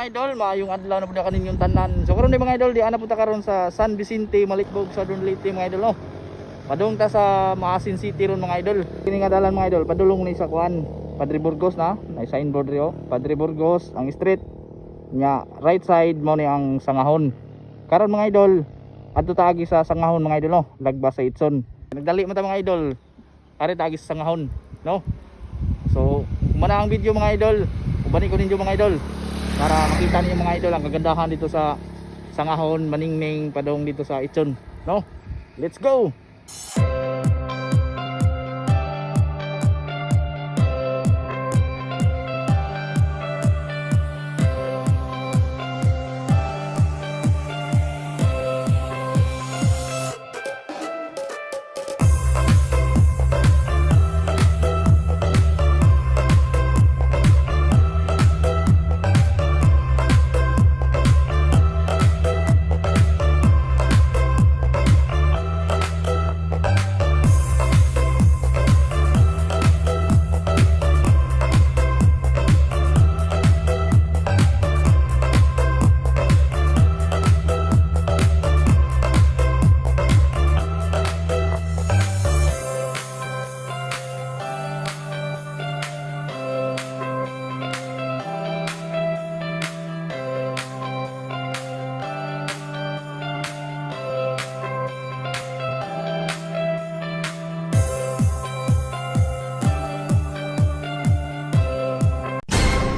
mga idol, maayong adlaw na po na kaninyong tanan. So karon ni mga idol, di ana po ta karon sa San Vicente, Malitbog, Southern Leyte mga idol, no. Padung ta sa Maasin City ron mga idol. Kini nga dalan mga idol, padulong ni sa kuan, Padre Burgos na, may signboard rio, Padre Burgos ang street nya, right side mo ni ang Sangahon. Karon mga idol, adto ta agi sa Sangahon mga idol, no, lagbas sa Itson. Nagdali man ta mga idol, ari ta agi sa Sangahon, no. So kumana ang video mga idol, ubani ko ninyo mga idol para makita niyo mga idol ang kagandahan dito sa Sangahon, Maningning, padong dito sa Itson, no. Let's go.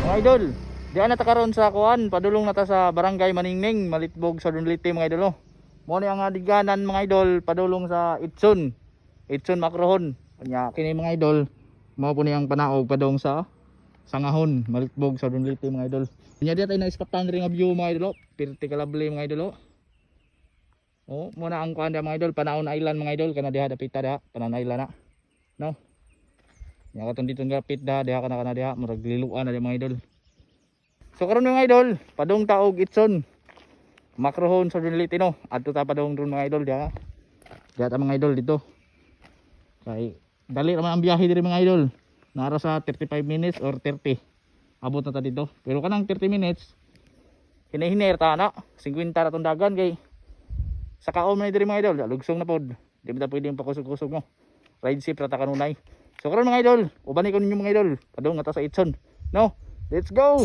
Mga idol, diyan na ta karon sa kuan, padulong na ta sa Barangay Maningning, Malitbog, Southern Leyte mga idol, no. Mo ni ang adiganan mga idol, padulong sa Itson, Itson Makrohon. Kanya kini mga idol, mao po ni ang panaog padung sa Sangahon, Malitbog, Southern Leyte mga idol. Kanya diya tay na ispatan ring view mga idol, pirti kalabli mga idol. Oh, mo na ang kuan dia mga idol, Panaon Island mga idol, kana diha dapita diha, Panaon Island na. No. Ya katon dito nga pit da diha kana diha, murag liluan na diha mga idol. So karon mga idol, padung taog Itson, Makrohon, Southern Leyte, no. Adto ta padung ron mga idol diha. Diha ta mga idol dito. Kay dali naman ang biyahe diri mga idol. Nara sa 35 minutes or 30. Abot na ta dito. Pero kanang 30 minutes hinahiner ta na 50 ra tong dagan kay sa kaom na diri mga idol, lugsong na pod. Di ba ta pwedeng pakusog-kusog, no. Ride safe ra ta kanunay. So karon mga idol, ubani ko ninyo mga idol, padung ata sa Itson, no. Let's go.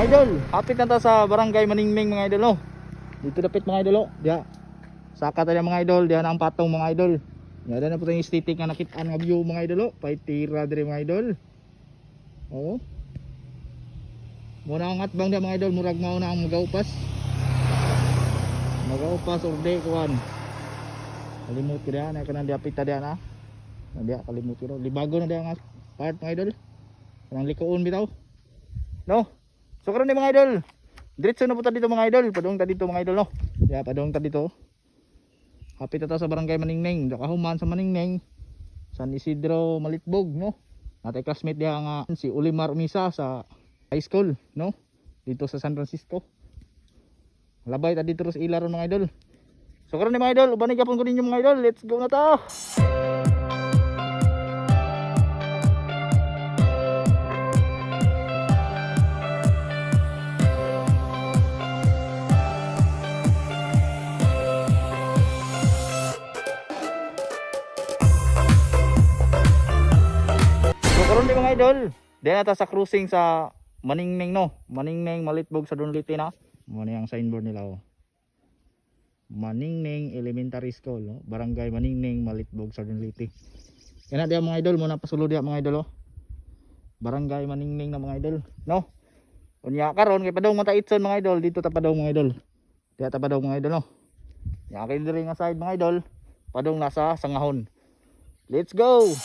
Idol, hapit na ta sa Barangay Maningning mga idol, no. Dito dapit mga idol, diha. Saka ta mga idol, diha na ang patong mga idol. Diha na po tayong estetik nga nakit-an nga view mga idol, paitira diri mga idol. Oo. Muna ang atbang diha mga idol, murag mao na ang magaupas. Magaupas orde kuan. Kalimut ko diha na kanang diapit ta diha na. Diha kalimut ko. Libago na diha nga part mga idol. Kanang likoon bitaw. No. So karon ni mga idol, diretso na po ta dito mga idol, padung ta dito mga idol, no. Kaya padung ta dito. Hapit ta sa Barangay Maningning, kahuman sa Maningning, San Isidro, Malitbog, no. Natay classmate diha nga si Ulimar Umisa sa high school, no. Dito sa San Francisco. Labay ta dito sa Ilaron mga idol. So karon ni mga idol, ubani gyapon ko ninyo mga idol, let's go na ta. Karon di mga idol, diyan ata sa cruising sa Maningning, no. Maningning, Malitbog, Southern Leyte na. Mo ni ang signboard nila, oh. Maningning Elementary School, no? Barangay Maningning, Malitbog, Southern Leyte. Kana diha mga idol, mo na pasulod diha mga idol, oh. Barangay Maningning na mga idol, no. Unya karon kay padong mata Itson mga idol, dito ta padong mga idol. Diha ta padong mga idol, no. Ya kay diri nga side mga idol, padung nasa Sangahon. Let's go.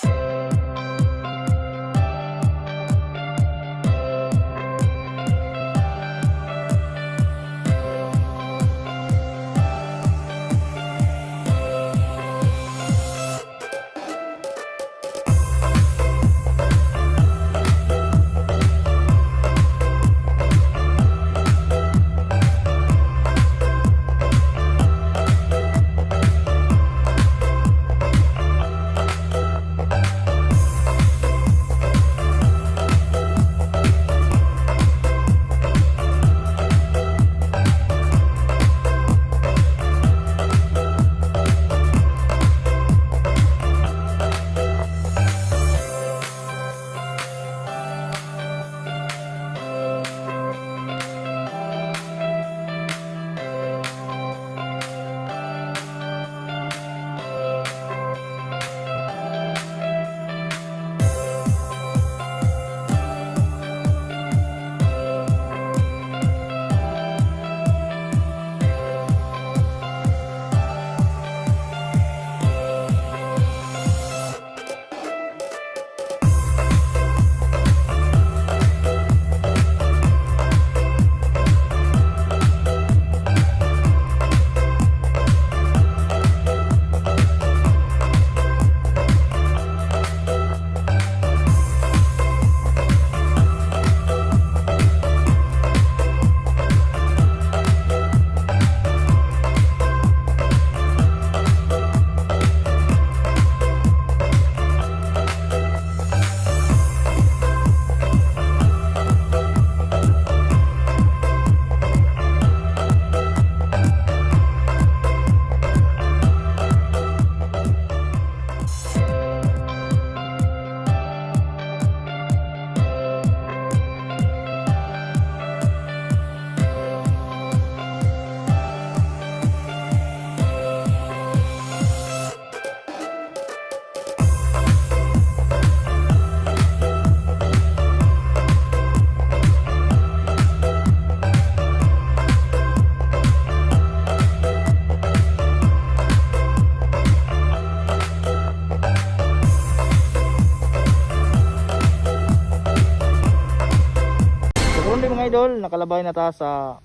Mga idol, nakalabay na ta sa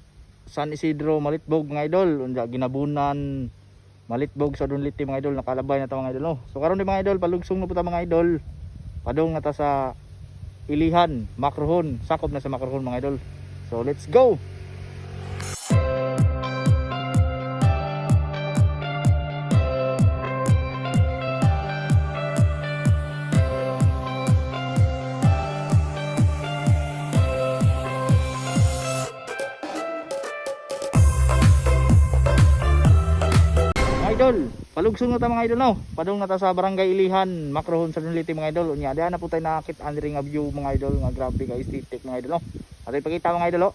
San Isidro, Malitbog mga idol. Unya ginabunan Malitbog sa Dunliti mga idol, nakalabay na ta mga idol no. So karon di mga idol, palugsong na po ta mga idol. Padung na ta sa Ilihan, Macrohon, sakop na sa Macrohon mga idol. So let's go. Idol, palugsong na ta mga idol no. Padung na ta sa Barangay Ilihan, Macrohon sa Dunliti mga idol. Unya diha na po tayo nakakit andiri nga view mga idol, nga grabe ka aesthetic mga idol no. Ato ipakita mga idol oh.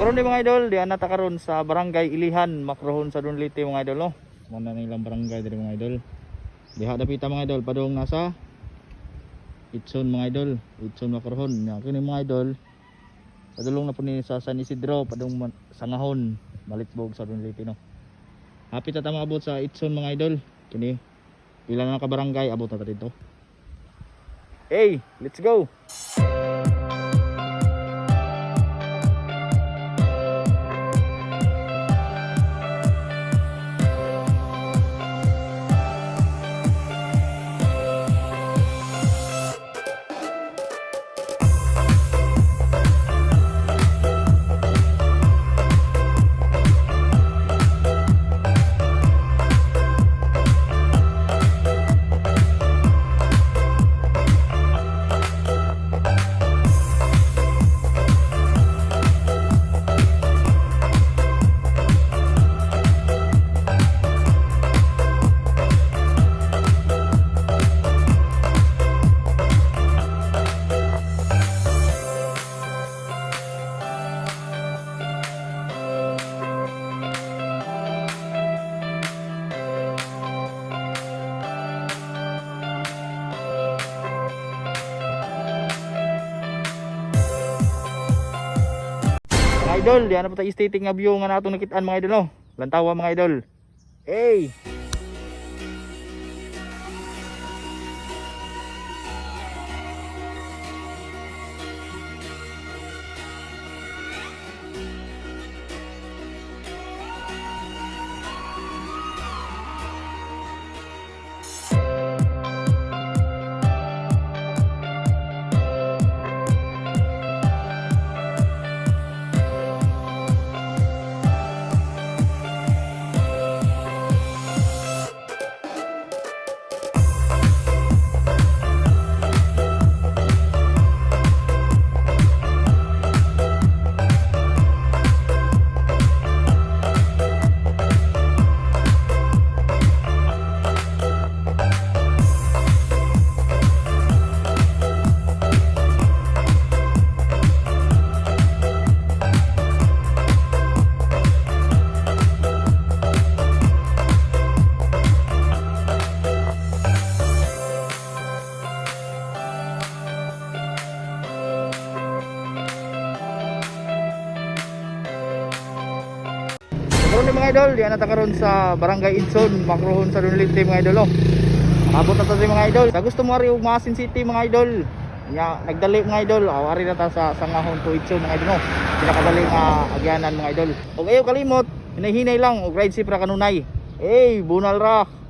Karon di mga idol, di ana ta karon sa Barangay Ilihan, Macrohon sa Dunliti mga idol no. Muna nilang barangay diri mga idol. Diha dapita mga idol, padung nasa Itsun mga idol, Itsun Macrohon. Nya kini mga idol, padulong na po ni sa San Isidro, padung Sangahon, Malitbog sa Dunliti no. Hapit ta maabot sa Itsun mga idol. Kini pila na ka barangay abot na ta dito. Hey, let's go. idol, di na po tayo static nga view nga natong nakitaan mga idol, no. Lantawa mga idol. Hey. Karon mga idol, di na ta karon sa Barangay Idson, Macrohon sa Dunliti mga idol. Abot na ta sa mga idol. Sa gusto mo ari og Masin City mga idol. Nya nagdali mga idol. Ari na ta sa Sangahon to Idson mga idol. Pinakadali nga agyanan mga idol. Og ayaw kalimot, hinay-hinay lang og ride safe ra kanunay. Bunal ra.